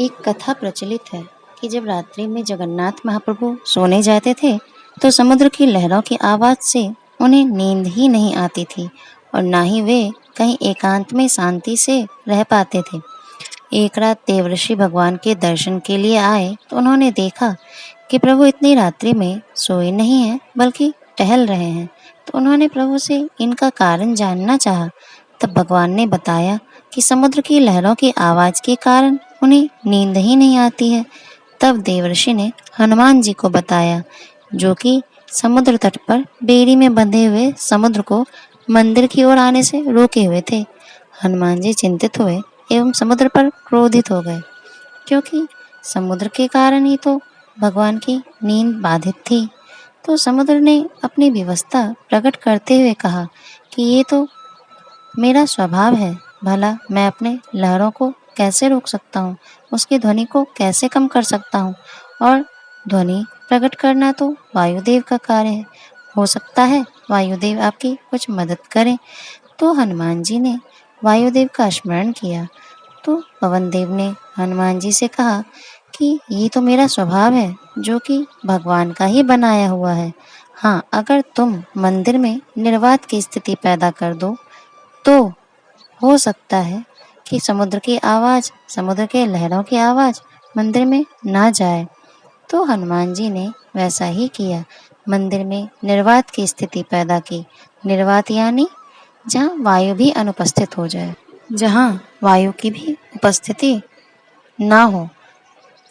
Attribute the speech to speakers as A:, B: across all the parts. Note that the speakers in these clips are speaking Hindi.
A: एक कथा प्रचलित है कि जब रात्रि में जगन्नाथ महाप्रभु सोने जाते थे तो समुद्र की लहरों की आवाज से उन्हें नींद ही नहीं आती थी और ना ही वे कहीं एकांत में शांति से रह पाते थे। एक रात देवर्षि भगवान के दर्शन के लिए आए तो उन्होंने देखा कि प्रभु इतनी रात्रि में सोए नहीं हैं बल्कि टहल रहे हैं। तो उन्होंने प्रभु से इनका कारण जानना चाहा। तब भगवान ने बताया कि समुद्र की लहरों की आवाज के कारण उन्हें नींद ही नहीं आती है। तब देवर्षि ने हनुमान जी को बताया, जो कि समुद्र तट पर बेड़ी में बंधे हुए समुद्र को मंदिर की ओर आने से रोके हुए थे। हनुमान जी चिंतित हुए एवं समुद्र पर क्रोधित हो गए, क्योंकि समुद्र के कारण ही तो भगवान की नींद बाधित थी। तो समुद्र ने अपनी व्यवस्था प्रकट करते हुए कहा कि ये तो मेरा स्वभाव है, भला मैं अपने लहरों को कैसे रोक सकता हूँ, उसकी ध्वनि को कैसे कम कर सकता हूँ। और ध्वनि प्रकट करना तो वायुदेव का कार्य है, हो सकता है वायुदेव आपकी कुछ मदद करें। तो हनुमान जी ने वायुदेव का स्मरण किया। तो पवन देव ने हनुमान जी से कहा कि ये तो मेरा स्वभाव है, जो कि भगवान का ही बनाया हुआ है। हाँ, अगर तुम मंदिर में निर्वात की स्थिति पैदा कर दो तो हो सकता है कि समुद्र की आवाज, समुद्र के लहरों की आवाज मंदिर में ना जाए। तो हनुमान जी ने वैसा ही किया, मंदिर में निर्वात की स्थिति पैदा की। निर्वात यानी जहाँ वायु भी अनुपस्थित हो जाए, जहाँ वायु की भी उपस्थिति ना हो।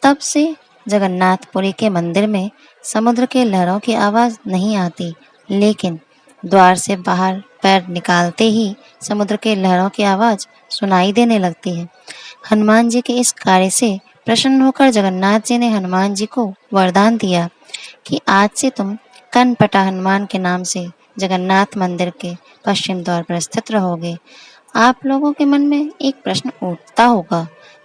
A: तब से जगन्नाथपुरी के मंदिर में समुद्र के लहरों की आवाज नहीं आती, लेकिन द्वार से बाहर पैर निकालते ही समुद्र के लहरों की आवाज सुनाई देने लगती है। हनुमान जी के इस कार्य से प्रसन्न होकर जगन्नाथ जी ने हनुमान जी को वरदान दिया कि आज से तुम कनपटा हनुमान के नाम से जगन्नाथ मंदिर के पश्चिम द्वार पर स्थित रहोगे। आप लोगों के मन में एक प्रश्न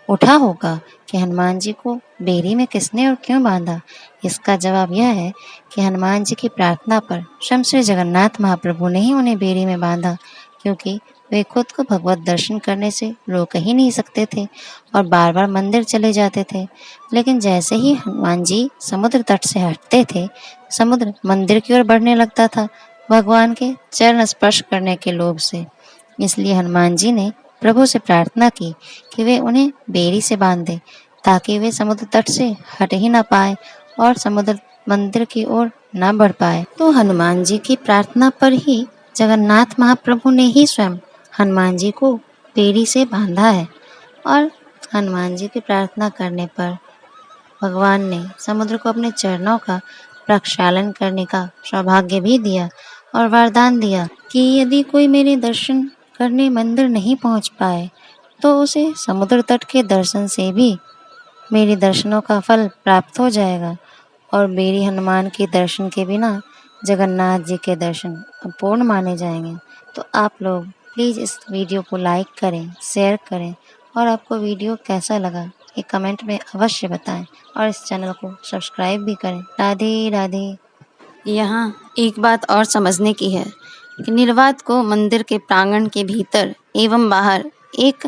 A: उठा होगा कि हनुमान जी को बेड़ी में किसने और क्यों बांधा। इसका जवाब यह है कि हनुमान जी की प्रार्थना पर स्वयं श्री जगन्नाथ महाप्रभु ने ही उन्हें बेड़ी में बांधा, क्योंकि वे खुद को भगवत दर्शन करने से रोक ही नहीं सकते थे और बार बार मंदिर चले जाते थे। लेकिन जैसे ही हनुमान जी समुद्र तट से हटते थे, समुद्र मंदिर की ओर बढ़ने लगता था, भगवान के चरण स्पर्श करने के लोभ से। इसलिए हनुमान जी ने प्रभु से प्रार्थना की कि वे उन्हें बेड़ी से बांध दें, ताकि वे समुद्र तट से हट ही ना पाए और समुद्र मंदिर की ओर न बढ़ पाए। तो हनुमान जी की प्रार्थना पर ही जगन्नाथ महाप्रभु ने ही स्वयं हनुमान जी को बेड़ी से बांधा है। और हनुमान जी की प्रार्थना करने पर भगवान ने समुद्र को अपने चरणों का प्रक्षालन करने का सौभाग्य भी दिया और वरदान दिया कि यदि कोई मेरे दर्शन करने मंदिर नहीं पहुंच पाए तो उसे समुद्र तट के दर्शन से भी मेरे दर्शनों का फल प्राप्त हो जाएगा। और बेरी हनुमान के दर्शन के बिना जगन्नाथ जी के दर्शन अपूर्ण माने जाएंगे। तो आप लोग प्लीज़ इस वीडियो को लाइक करें, शेयर करें और आपको वीडियो कैसा लगा ये कमेंट में अवश्य बताएं और इस चैनल को सब्सक्राइब भी करें। राधे राधे। यहाँ एक बात और समझने की है कि निर्वात को मंदिर के प्रांगण के भीतर एवं बाहर एक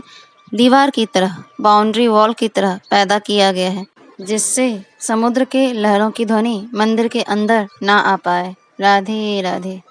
A: दीवार की तरह, बाउंड्री वॉल की तरह पैदा किया गया है, जिससे समुद्र के लहरों की ध्वनि मंदिर के अंदर ना आ पाए। राधे राधे।